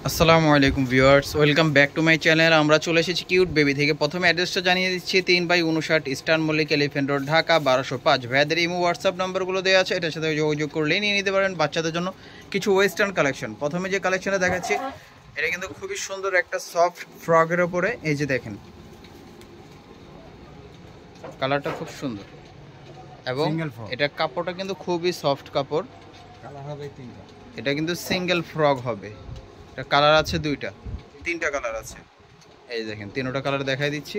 আসসালামু আলাইকুম viewers, welcome back to my channel. আমরা চলে এসেছি কিউট বেবি থেকে। প্রথমে অ্যাড্রেসটা জানিয়ে দিচ্ছি 3/59 Eastern Mallik Elephant Road, Dhaka 1205। ভাইয়াদের ইমো হোয়াটসঅ্যাপ নাম্বারগুলো দেওয়া আছে, এটার সাথে যোগাযোগ করলেই নিয়ে নিতে পারেন বাচ্চাদের জন্য কিছু ওয়েস্টার্ন কালেকশন। প্রথমে যে কালেকশনটা দেখাচ্ছি এটা কিন্তু খুবই সুন্দর একটা সফট ফ্রকের ওপরে, এই যে দেখেন কালারটা খুব সুন্দর এবং এটা কাপড়টা কিন্তু খুবই সফট কাপড়। কালার হবে তিনটা। এটা কিন্তু সিঙ্গেল ফ্রক হবে। এটা কালার আছে তিনটা কালার আছে। এই দেখেন তিনটা কালার দেখাই দিচ্ছি,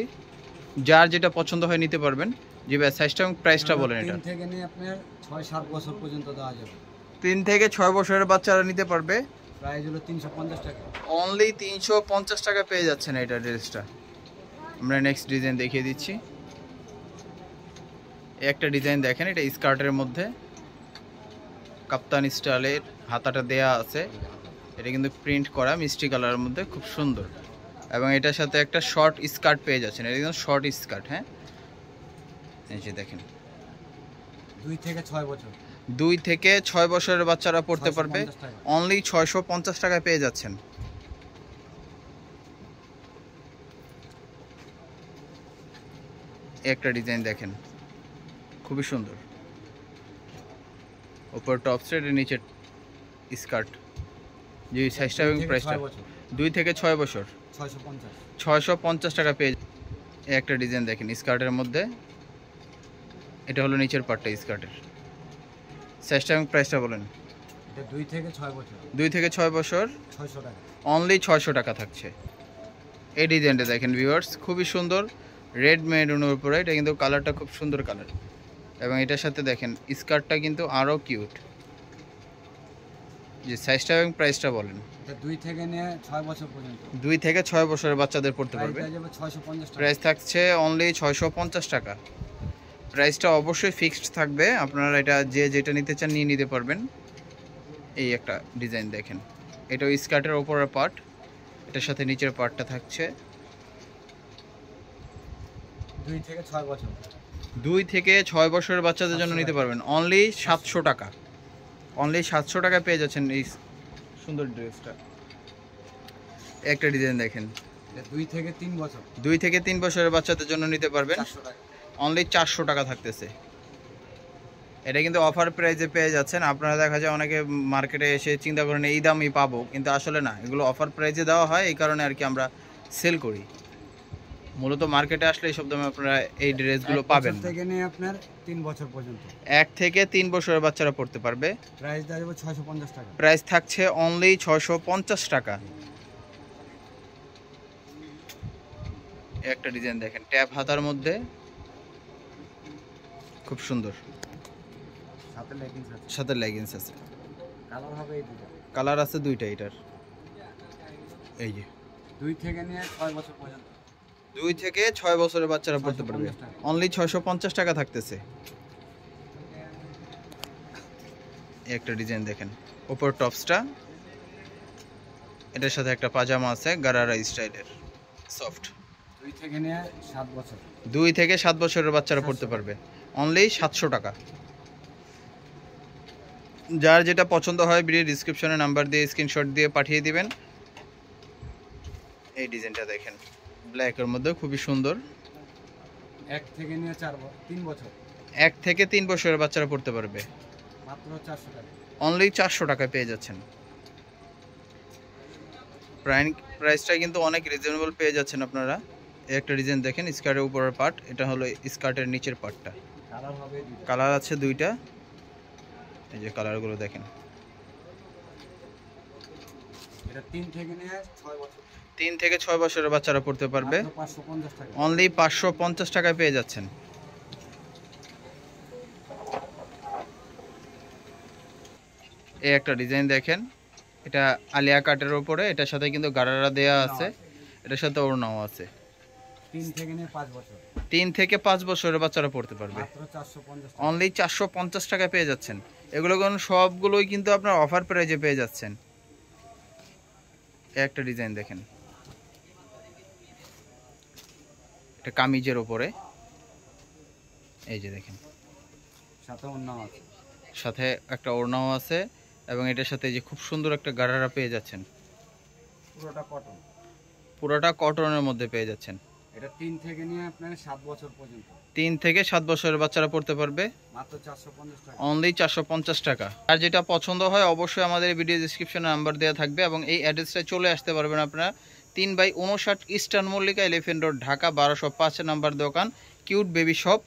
যার যেটা পছন্দ হয় নিতে পারবেন। জি ভাই, সাইজটা এবং প্রাইসটা বলেন। এটা 3 থেকে নিয়ে আপনার 6-7 বছর পর্যন্ত দেওয়া যাবে। 3 থেকে 6 বছরের বাচ্চারা নিতে পারবে। প্রাইস হলো 350 টাকা। অনলি 350 টাকা পেয়ে যাচ্ছেন এটা ড্রেসটা। আমরা নেক্সট ডিজাইন দেখিয়ে দিচ্ছি। একটা ডিজাইন দেখেন, এটা স্কার্টের মধ্যে কাপ্তানি স্টাইলের হাতাটা দেয়া আছে। এটা কিন্তু প্রিন্ট করা মিষ্টি কালারের মধ্যে, খুব সুন্দর। এবং এটার সাথে একটা শর্ট স্কার্ট পেয়ে যাচ্ছেন। এটা কিন্তু শর্ট স্কার্ট। হ্যাঁ, এই যে দেখেন 2 থেকে 6 বছর। 2 থেকে 6 বছরের বাচ্চারা পড়তে পারবে। অনলি 650 টাকায় পেয়ে যাচ্ছেন। একটা ডিজাইন দেখেন, খুবই সুন্দর। উপর টপ সেট, নিচে স্কার্ট। যে সাইজটা এবং প্রাইসটা 2 থেকে 6 বছর 650 টাকা পেয়ে। একটা ডিজাইন দেখেন স্কার্টের মধ্যে, এটা হলো নিচের পার্টটা স্কার্টের। সাইজটা এবং প্রাইসটা বলেন। এটা 2 থেকে 6 বছর। 2 থেকে 6 বছর 600 টাকা। অনলি 600 টাকা থাকছে। এই ডিজাইনটা দেখেন ভিউয়ার্স, খুবই সুন্দর। রেড মেরুনের উপরে, এটা কিন্তু কালারটা খুব সুন্দর কালার। এবং এটার সাথে দেখেন স্কার্টটা কিন্তু আরও কিউট। যে সাইজটা এবং প্রাইসটা বলেন। এটা 2 থেকে নিয়ে 6 বছর পর্যন্ত। 2 থেকে 6 বছরের বাচ্চাদের পড়তে পারবে। প্রাইস থাকছে অনলি 650 টাকা। প্রাইসটা অবশ্যই ফিক্সড থাকবে, আপনারা এটা যে যেটা নিতে চান নিয়ে নিতে পারবেন। এই একটা ডিজাইন দেখেন, এটা স্কার্টের ওপরের পার্ট, এটার সাথে নিচের পার্টটা থাকছে। 2 থেকে 6 বছর। 2 থেকে 6 বছরের বাচ্চাদের জন্য নিতে পারবেন অনলি 700 টাকা। অনলি 700 টাকা পেয়ে যাচ্ছেন এই সুন্দর ড্রেসটা। একটা ডিজাইন দেখেন, 2 থেকে 3 বছর। 2 থেকে 3 বছরের বাচ্চাদের জন্য নিতে পারবেন। অনলি 400 টাকা থাকতেছে। এটা কিন্তু অফার প্রাইসে পেয়ে যাচ্ছেন। আপনারা দেখা যায় অনেকে মার্কেটে এসে চিন্তা করেন এই দামই পাবো, কিন্তু আসলে না, এগুলো অফার প্রাইসে দেওয়া হয়, এই কারণে আর কি আমরা সেল করি। মূলত মার্কেটে আসলে এইসব দামে আপনারা এই ড্রেসগুলো পাবেন না। থেকে নিয়ে আপনার 3 বছর পর্যন্ত। 1 থেকে 3 বছরের বাচ্চারা পড়তে পারবে। প্রাইস দেওয়া যাবে 650 টাকা। প্রাইস থাকছে অনলি 650 টাকা। একটা ডিজাইন দেখেন ট্যাপ হাতার মধ্যে, খুব সুন্দর। সাথে লেগিংস আছে। কালার হবে এই দুটো। কালার আছে দুইটা এটার। এই যে 2 থেকে নিয়ে 6 বছর পর্যন্ত। 2 থেকে 6 বছরের বাচ্চারা পড়তে পারবে। অনলি 650 টাকা থাকতেছে। একটা ডিজাইন দেখেন, উপর টপসটা, এটার সাথে একটা পাজামা আছে গারারা স্টাইলের, সফট। 2 থেকে নিয়ে 7 বছর। 2 থেকে 7 বছরের বাচ্চারা পড়তে পারবে। অনলি 700 টাকা। যার যেটা পছন্দ হয় ভিডিও ডেসক্রিপশনে নাম্বার দিয়ে স্ক্রিনশট দিয়ে পাঠিয়ে দিবেন। এই ডিজাইনটা দেখেন ব্ল্যাকের মধ্যে, খুবই সুন্দর। 1 থেকে নিয়ে 3 বছর। 1 থেকে 3 বছরের বাচ্চারা পড়তে পারবে। মাত্র 400 টাকা। অনলি 400 টাকায় পেয়ে যাচ্ছেন। প্রাইসটা কিন্তু অনেক রিজনেবল পেয়ে যাচ্ছেন আপনারা। একটা ডিজাইন দেখেন স্কার্টের উপরের পার্ট, এটা হলো স্কার্টের নিচের পার্টটা। কালার হবে দুটো। কালার আছে দুইটা, এই যে কালারগুলো দেখেন। এটা 3 থেকে নিয়ে 6 বছর। 3 থেকে 6 বছরের বাচ্চারা পড়তে পারবে। 550 টাকা। অনলি 550 টাকায় পেয়ে যাচ্ছেন। এই একটা ডিজাইন দেখেন, এটা আলিয়া কাটের উপরে, এটার সাথে কিন্তু গারারা দেয়া আছে, এটার সাথে ওড়নাও আছে। 3 থেকে নিয়ে 5 বছর। 3 থেকে 5 বছরের বাচ্চারা পড়তে পারবে। মাত্র 450 টাকা। অনলি 450 টাকায় পেয়ে যাচ্ছেন। এগুলো কোন সবগুলোই কিন্তু আপনার অফার প্রাইজে পেয়ে যাচ্ছেন। একটা ডিজাইন দেখেন, এটা কামিজের উপরে, এই যে দেখেন সাথে ওড়নাও আছে। সাথে একটা ওড়নাও আছে এবং এটার সাথে যে খুব সুন্দর একটা গারারা পেয়ে যাচ্ছেন। পুরোটা কটন। পুরোটা কটনের মধ্যে পেয়ে যাচ্ছেন। এটা 3 থেকে নিয়ে আপনার 7 বছর পর্যন্ত। 3 থেকে 7 বছরের বাচ্চারা পড়তে পারবে মাত্র 450 টাকা। অনলি 450 টাকা। আর যেটা পছন্দ হয় অবশ্যই আমাদের ভিডিও ডিসক্রিপশনে নাম্বার দেওয়া থাকবে এবং এই অ্যাড্রেসটা চলে আসতে পারবেন আপনারা 3/59 eastern Mallika elephant Road Dhaka 1205 number দোকান কিউট বেবি শপ।